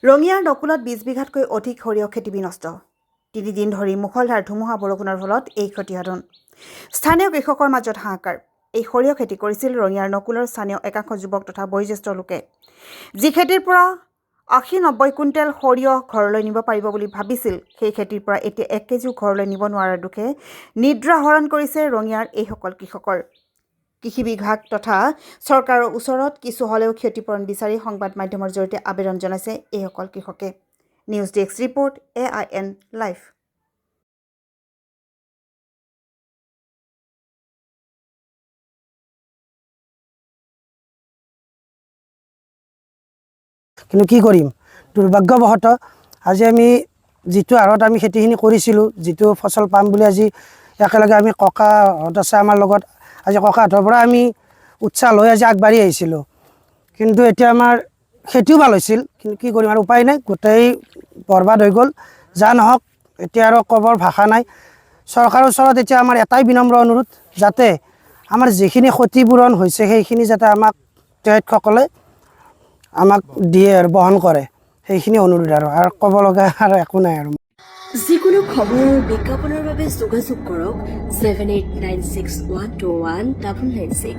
ৰঙিয়াৰ নকুলত 20 বিঘাতকৈ অধিক সৰিয়হ খেতি বিনষ্ট। 3 দিন ধৰি মুখলধাৰ ধুমুহা বৰষুণৰ ফলত এই ক্ষতিসাধন। স্থানীয় কৃষকৰ মাজত হাহাকাৰ। এই সৰিয়হ খেতি কৰিছিল ৰঙিয়াৰ নকুলৰ স্থানীয় একাংশ যুৱক তথা বয়োজ্যেষ্ঠ লোকে, যি খেতিৰ পৰা 80-90 কুইণ্টেল সৰিয়হ ঘৰলৈ নিব পাৰিব বুলি ভাবিছিল। সেই খেতিৰ পৰা এতিয়া 1 কেজিও ঘৰলৈ নিব নোৱাৰাৰ দুখে নিদ্ৰা হৰণ কৰিছে ৰঙিয়াৰ এইসকল কৃষকৰ। কৃষি বিভাগ তথা চৰকাৰৰ ওচৰত কিছু হলেও ক্ষতিপূৰণ বিচাৰি সংবাদ মাধ্যমৰ জৰিয়তে আবেদন জনাইছে এইসকল কৃষকে। News desk report, AIN live. কিন্তু কি কৰিম, দুৰ্ভাগ্যবশতঃ আজি আমি যিটো হাৰত আমি খেতিখিনি কৰিছিলোঁ, যিটো ফচল পাম বুলি আজি একেলগে আমি ককাহঁত আছে আমাৰ লগত, আজি ককাহঁতৰ পৰা আমি উৎসাহ লৈ আজি আগবাঢ়ি আহিছিলোঁ। কিন্তু এতিয়া আমাৰ খেতিও ভাল হৈছিল, কিন্তু কি কৰিম আৰু উপায় নাই, গোটেই বৰবাদ হৈ গ'ল। যা নহওক, এতিয়া আৰু ক'বৰ ভাষা নাই। চৰকাৰৰ ওচৰত এতিয়া আমাৰ এটাই বিনম্ৰ অনুৰোধ, যাতে আমাৰ যিখিনি ক্ষতিপূৰণ হৈছে সেইখিনি যাতে আমাক তেখেতসকলে আমাক দিয়ে আৰু বহন কৰে, সেইখিনি অনুৰোধ আৰু ক'ব লগা আৰু একো নাই আৰু। যিকোনো খবৰ আৰু বিজ্ঞাপনৰ বাবে যোগাযোগ কৰক 7896121996।